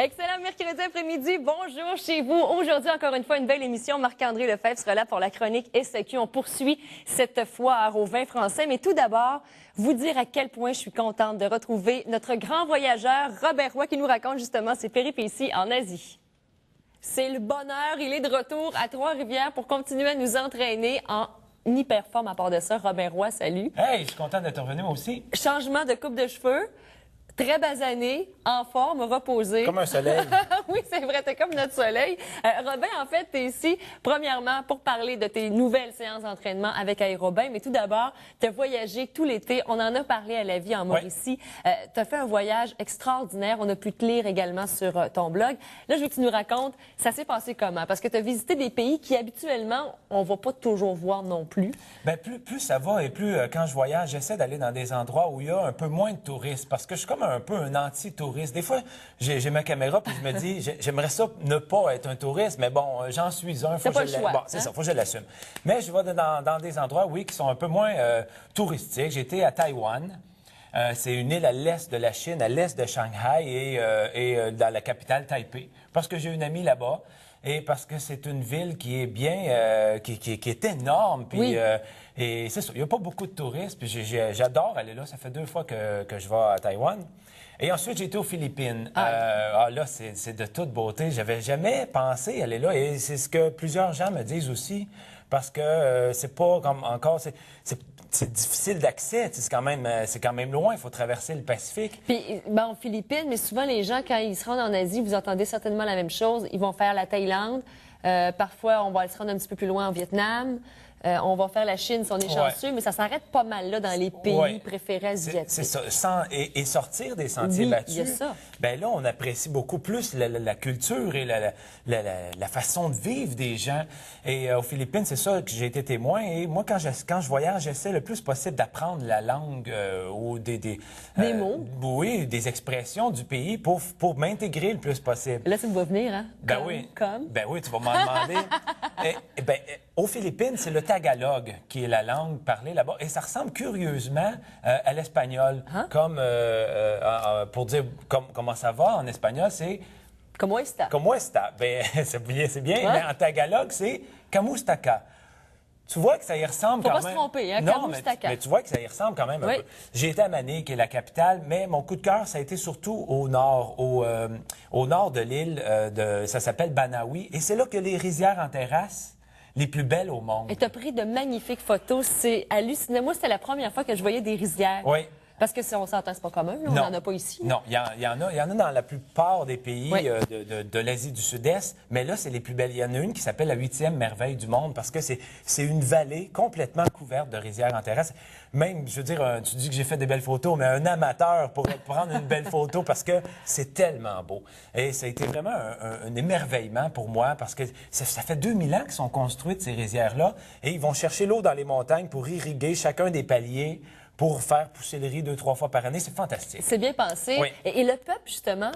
Excellent mercredi après-midi. Bonjour chez vous. Aujourd'hui, encore une fois, une belle émission. Marc-André Lefebvre sera là pour la chronique SQ. On poursuit cette foire aux vins français. Mais tout d'abord, vous dire à quel point je suis contente de retrouver notre grand voyageur, Robert Roy, qui nous raconte justement ses péripéties en Asie. C'est le bonheur. Il est de retour à Trois-Rivières pour continuer à nous entraîner en hyper forme. À part de ça, Robert Roy, salut. Hey, je suis content d'être revenu moi aussi. Changement de coupe de cheveux. Très basané, en forme, reposé. Comme un soleil. Oui, c'est vrai, t'es comme notre soleil. Robin, en fait, t'es ici, premièrement, pour parler de tes nouvelles séances d'entraînement avec Aérobin. Mais tout d'abord, t'as voyagé tout l'été. On en a parlé à la vie en Mauricie. T'as fait un voyage extraordinaire. On a pu te lire également sur ton blog. Là, je veux que tu nous racontes, ça s'est passé comment? Parce que t'as visité des pays qui, habituellement, on va pas toujours voir non plus. Bien, plus ça va et plus, quand je voyage, j'essaie d'aller dans des endroits où il y a un peu moins de touristes. Parce que je suis comme un peu un anti-touriste. Des fois, j'ai ma caméra puis je me dis, j'aimerais ça ne pas être un touriste, mais bon, j'en suis un. C'est pas le choix. Bon, c'est ça, faut que je l'assume. Mais je vais dans des endroits, oui, qui sont un peu moins touristiques. J'ai été à Taïwan. C'est une île à l'est de la Chine, à l'est de Shanghai et dans la capitale Taipei. Parce que j'ai une amie là-bas et parce que c'est une ville qui est bien, qui est énorme. Puis, oui. Et c'est ça, il n'y a pas beaucoup de touristes. Puis j'adore aller là. Ça fait 2 fois que je vais à Taïwan. Et ensuite, j'ai été aux Philippines. Là, c'est de toute beauté. J'avais jamais pensé aller là. Et c'est ce que plusieurs gens me disent aussi. Parce que c'est pas comme encore... C'est difficile d'accès. C'est quand même loin. Il faut traverser le Pacifique. Puis, bon, aux Philippines, mais souvent, les gens, quand ils se rendent en Asie, vous entendez certainement la même chose. Ils vont faire la Thaïlande. Parfois, on va se rendre un petit peu plus loin en Vietnam. On va faire la Chine si on est chanceux, mais ça s'arrête pas mal là dans les pays préférés asiatiques. C'est ça. Et sortir des sentiers battus, il y a ça. Ben là, on apprécie beaucoup plus la culture et la façon de vivre des gens. Et aux Philippines, c'est ça que j'ai été témoin. Et moi, quand je voyage, j'essaie le plus possible d'apprendre la langue ou des mots. Oui, des expressions du pays pour m'intégrer le plus possible. Là, tu me vois venir, hein? Ben oui. Comme? Ben oui, tu vas m'en demander. Aux Philippines, c'est le tagalog qui est la langue parlée là-bas. Et ça ressemble curieusement à l'espagnol. Comme, pour dire comment ça va en espagnol, c'est... Como está? Como está? Ben, c'est bien, mais en tagalog, c'est kamustaca. Tu vois que ça y ressemble quand même. Faut pas se tromper, hein? Non, Kamustaca. mais tu vois que ça y ressemble quand même un peu. J'ai été à Manille, qui est la capitale, mais mon coup de cœur, ça a été surtout au nord, au nord de l'île, ça s'appelle Banawi. Et c'est là que les rizières en terrasse, les plus belles au monde. Et tu as pris de magnifiques photos. C'est hallucinant. Moi, c'était la première fois que je voyais des rizières. Oui. Parce que si on s'entend, c'est pas commun. On n'en a pas ici. Non, il y en a dans la plupart des pays de l'Asie du Sud-Est, mais là, c'est les plus belles. Il y en a une qui s'appelle la 8e merveille du monde parce que c'est une vallée complètement couverte de rizières en terrasse. Même, je veux dire, tu dis que j'ai fait des belles photos, mais un amateur pourrait prendre une belle photo parce que c'est tellement beau. Et ça a été vraiment un émerveillement pour moi parce que ça fait 2000 ans qu'ils sont construites, ces rizières-là, et ils vont chercher l'eau dans les montagnes pour irriguer chacun des paliers pour faire pousser le riz 2-3 fois par année. C'est fantastique. C'est bien pensé. Oui. Et le peuple, justement?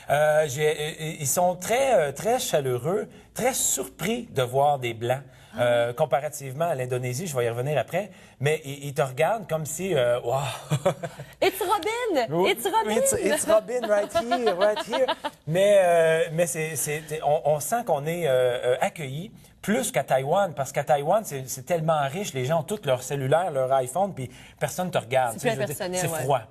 Ils sont très chaleureux, très surpris de voir des Blancs. Comparativement à l'Indonésie, je vais y revenir après, mais ils te regardent comme si... wow. It's Robin! It's Robin! It's Robin right here. Mais on sent qu'on est accueillis plus qu'à Taïwan, parce qu'à Taïwan, c'est tellement riche, les gens ont tous leur cellulaire, leur iPhone, puis personne ne te regarde. C'est plus impersonnel, c'est froid.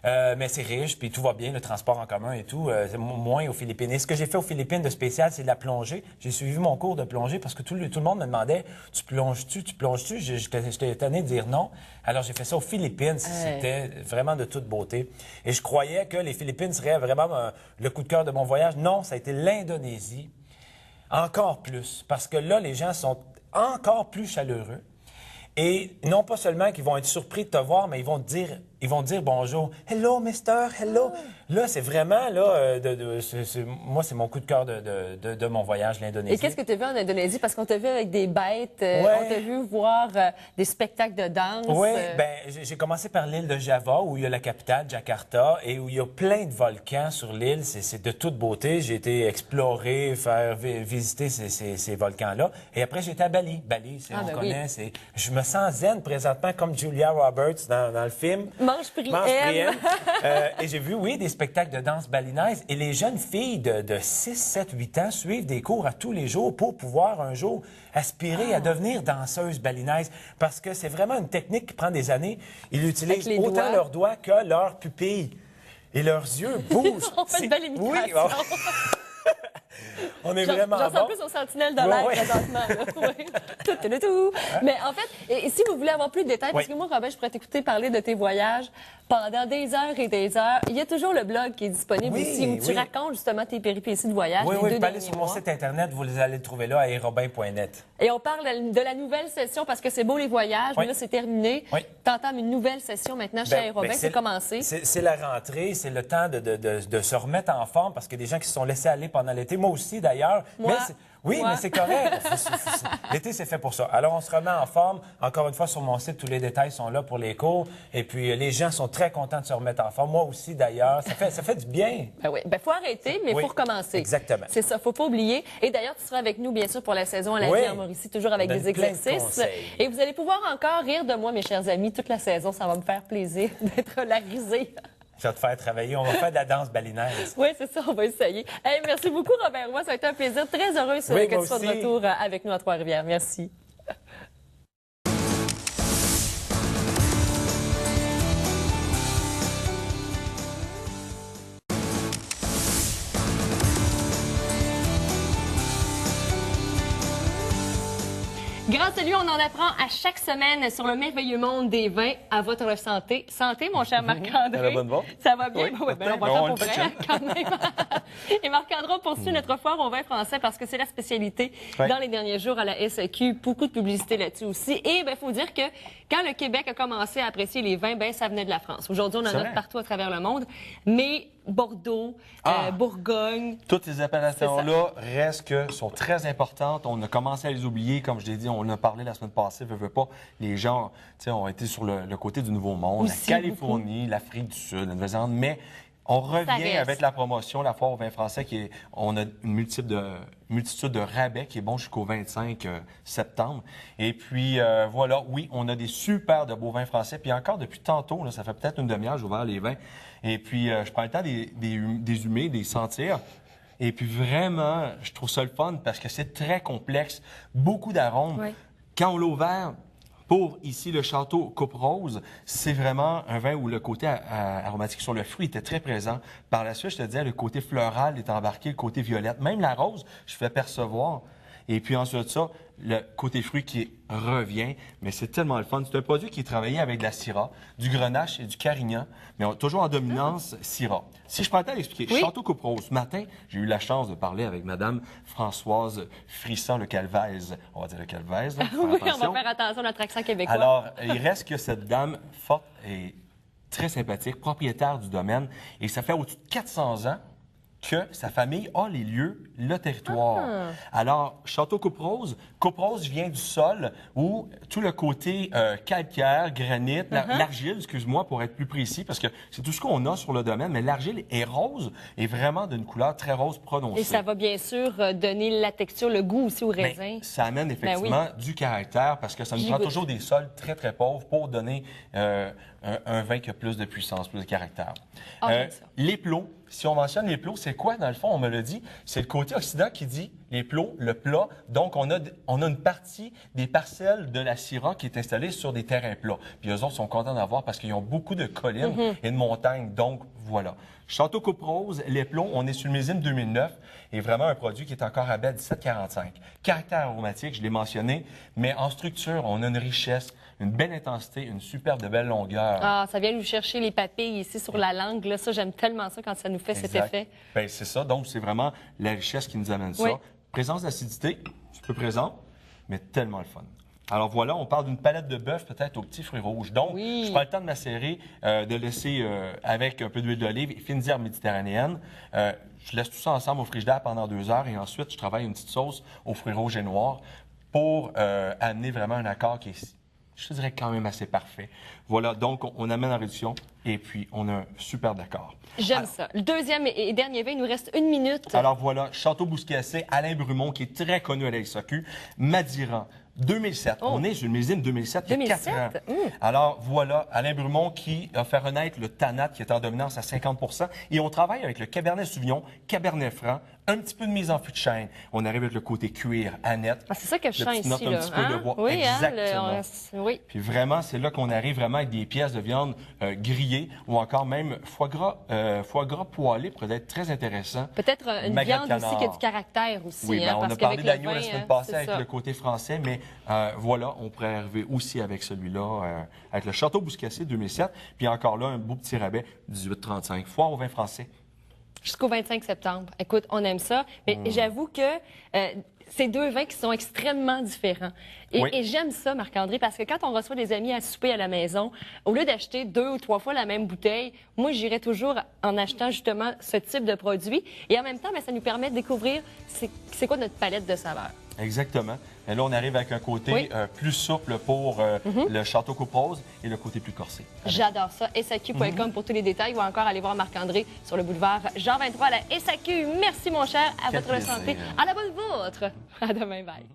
Mais c'est riche, puis tout va bien, le transport en commun et tout. C'est moins aux Philippines. Et ce que j'ai fait aux Philippines de spécial, c'est de la plongée. J'ai suivi mon cours de plongée parce que tout le monde me demandait « Tu plonges-tu? Tu plonges-tu? » J'étais étonné de dire non. Alors, j'ai fait ça aux Philippines. C'était vraiment de toute beauté. Et je croyais que les Philippines seraient vraiment le coup de cœur de mon voyage. Non, ça a été l'Indonésie. Encore plus. Parce que là, les gens sont encore plus chaleureux. Et non pas seulement qu'ils vont être surpris de te voir, mais ils vont te dire bonjour. Hello, mister, hello. Là, c'est vraiment, là, moi, c'est mon coup de cœur de mon voyage, l'Indonésie. Et qu'est-ce que tu as vu en Indonésie? Parce qu'on t'a vu avec des bêtes, on t'a vu voir des spectacles de danse. Oui, j'ai commencé par l'île de Java, où il y a la capitale, Jakarta, et où il y a plein de volcans sur l'île. C'est de toute beauté. J'ai été explorer, visiter ces volcans-là. Et après, j'étais à Bali. Bali, on connaît. Je me sens zen présentement, comme Julia Roberts dans le film. Manche prix Manche prix M. M. Et j'ai vu, oui, des spectacles de danse balinaise. Et les jeunes filles de 6, 7, 8 ans suivent des cours à tous les jours pour pouvoir un jour aspirer à devenir danseuses balinaises. Parce que c'est vraiment une technique qui prend des années. Ils utilisent les autant doigts. leurs doigts que leurs pupilles. Et leurs yeux bougent. On fait une belle imitation. Oui, bon. On est vraiment J'en sens bon. plus aux sentinelles de l'air Ouais. présentement. Là. Oui. Tout. Mais en fait, et si vous voulez avoir plus de détails, parce que moi, Robin, je pourrais t'écouter parler de tes voyages pendant des heures et des heures. Il y a toujours le blog qui est disponible Oui, aussi, où tu oui. racontes justement tes péripéties de voyage. Oui, les oui, deux vous pouvez aller derniers sur mon mois. site Internet, vous allez le trouver là, à aérobin.net. Et on parle de la nouvelle session parce que c'est beau les voyages, mais Oui. là, c'est terminé. Oui. Tu entames une nouvelle session maintenant chez Aérobin. C'est commencé. C'est la rentrée, c'est le temps de se remettre en forme parce que des gens qui se sont laissés aller pendant l'été, moi aussi d'ailleurs. Moi. Oui, Moi. mais c'est correct. L'été, c'est fait pour ça. Alors, on se remet en forme. Encore une fois, sur mon site, tous les détails sont là pour les cours. Et puis, les gens sont très contents de se remettre en forme. Moi aussi, d'ailleurs. Ça fait du bien. Ben oui, ben faut arrêter, mais il Oui, faut recommencer. exactement. C'est ça, faut pas oublier. Et d'ailleurs, tu seras avec nous, bien sûr, pour la saison à la Oui. vie en Mauricie, toujours avec On des donne plein de exercices. conseils. Et vous allez pouvoir encore rire de moi, mes chers amis, toute la saison. Ça va me faire plaisir d'être la risée. Je vais te faire travailler. On va faire de la danse balinaise. Oui, c'est ça, on va essayer. Hey, merci beaucoup, Robert Roy. Ça a été un plaisir. Très heureuse Oui, que moi tu sois de aussi. retour avec nous à Trois-Rivières. Merci. Grâce à lui, on en apprend à chaque semaine sur le merveilleux monde des vins à votre santé. Santé, mon cher Marc-André. À la bonne voie. Ça va bien? Oui, Oui, ben, on va certain. faire On pour le fait vrai, quand même. Et Marc-André poursuit notre foire au vin français parce que c'est la spécialité Oui. dans les derniers jours à la SAQ. Beaucoup de publicité là-dessus aussi. Et il faut dire que quand le Québec a commencé à apprécier les vins, ben ça venait de la France. Aujourd'hui, on en C'est a vrai. partout à travers le monde. Mais Bordeaux, Bourgogne, Toutes ces appellations-là restent que sont très importantes. On a commencé à les oublier, comme je l'ai dit, on en a parlé la semaine passée, veux pas. Les gens, tu sais, ont été sur le côté du Nouveau Monde, Aussi, la Californie, l'Afrique du Sud, la Nouvelle-Zélande, mais on revient reste. avec la promotion, la foire au vin français, on a une multitude de rabais qui est bon jusqu'au 25 septembre. Et puis, voilà, oui, on a des super de beaux vins français. Puis encore, depuis tantôt, là, ça fait peut-être une demi-heure, j'ai ouvert les vins. Et puis, je prends le temps des humer, des sentir. Et puis, vraiment, je trouve ça le fun parce que c'est très complexe. Beaucoup d'arômes. Oui. Quand on l'a ouvert, pour ici le château Coupe Rose, c'est vraiment un vin où le côté aromatique sur le fruit était très présent. Par la suite, je te disais, le côté floral est embarqué, le côté violette. Même la rose, je fais percevoir. Et puis ensuite de ça, le côté fruit qui revient. Mais c'est tellement le fun. C'est un produit qui est travaillé avec de la Syrah, du Grenache et du Carignan, mais toujours en dominance Syrah. Si je prends le temps d'expliquer, Oui. Château Coupe Rose, ce matin, j'ai eu la chance de parler avec Madame Françoise Frisson, le Calvaise. On va dire le Calvaise, là, faire oui, on attention. va faire attention à notre accent québécois. Alors, il reste que cette dame forte et très sympathique, propriétaire du domaine, et ça fait au-dessus de 400 ans que sa famille a les lieux, le territoire. Alors, Château Coupe Rose vient du sol où tout le côté calcaire, granit, l'argile, excuse-moi pour être plus précis, parce que c'est tout ce qu'on a sur le domaine, mais l'argile est rose et vraiment d'une couleur très rose prononcée. Et ça va bien sûr donner la texture, le goût aussi au Ben, raisin. ça amène effectivement du caractère parce que ça nous J'y prend goûte. toujours des sols très, très pauvres pour donner un vin qui a plus de puissance, plus de caractère. Ah, j'aime ça. Les plots, si on mentionne les plots, c'est quoi dans le fond? On me l'a dit, c'est le côté occident qui dit les plots, le plat. Donc, on a une partie des parcelles de la Syrah qui est installée sur des terrains plats. Puis eux autres sont contents d'avoir parce qu'ils ont beaucoup de collines et de montagnes. Donc, voilà. Château Coupe Rose, les plots, on est sur le millésime 2009 et vraiment un produit qui est encore à baie 17,45. Caractère aromatique, je l'ai mentionné, mais en structure, on a une richesse, une belle intensité, une superbe de belle longueur. Ah, ça vient nous chercher les papilles ici sur la langue. Là, ça, j'aime tellement ça quand ça nous fait cet Exact. effet. Ben, c'est ça. Donc, c'est vraiment la richesse qui nous amène ça. Oui. Présence d'acidité, un peu présent, mais tellement le fun. Alors voilà, on parle d'une palette de bœuf peut-être aux petits fruits rouges. Donc, Oui. je prends le temps de macérer, de laisser avec un peu d'huile d'olive et fines herbes méditerranéennes. Je laisse tout ça ensemble au frigidaire pendant 2 heures et ensuite, je travaille une petite sauce aux fruits rouges et noirs pour amener vraiment un accord qui est, je te dirais, quand même assez parfait. Voilà, donc on amène en réduction Et puis, on a un super décor. J'aime ça. Le deuxième et dernier vin, il nous reste 1 minute. Alors voilà, Château Bouscassé, Alain Brumont, qui est très connu à la SAQ, Madiran. 2007. Oh. On est sur une millésime 2007, il y a 4 ans. 2007? Alors voilà, Alain Brumont qui a fait renaître le Tanat qui est en dominance à 50 et on travaille avec le Cabernet Sauvignon, Cabernet Franc, un petit peu de mise en fût de chêne. On arrive avec le côté cuir, Annette. Ah, c'est ça que je Le sens petit note, ici. un Là. petit peu de bois. Oui, Exactement. oui. Puis vraiment, c'est là qu'on arrive vraiment avec des pièces de viande grillées ou encore même foie gras poêlé pourrait être très intéressant. Peut-être une Magret de viande aussi canard. qui a du caractère aussi. Oui, ben, hein, on parce a parlé qu'avec d'agneau le la vin, semaine passée c'est avec ça. le côté français, mais voilà, on pourrait arriver aussi avec celui-là, avec le Château Bouscassé 2007. Puis encore là, un beau petit rabais, 18,35. Foire au vin français. Jusqu'au 25 septembre. Écoute, on aime ça. Mais j'avoue que c'est deux vins qui sont extrêmement différents. Et, Oui. et j'aime ça, Marc-André, parce que quand on reçoit des amis à souper à la maison, au lieu d'acheter 2 ou 3 fois la même bouteille, moi, j'irais toujours en achetant justement ce type de produit. Et en même temps, ben, ça nous permet de découvrir c'est quoi notre palette de saveurs. Exactement. Et là, on arrive avec un côté Oui. plus souple pour le Château Coupe Rose et le côté plus corsé. J'adore ça. SAQ.com pour tous les détails ou encore aller voir Marc-André sur le boulevard Jean 23 à la SAQ. Merci, mon cher. À Quel votre plaisir. santé. À la bonne vôtre. À demain. Bye.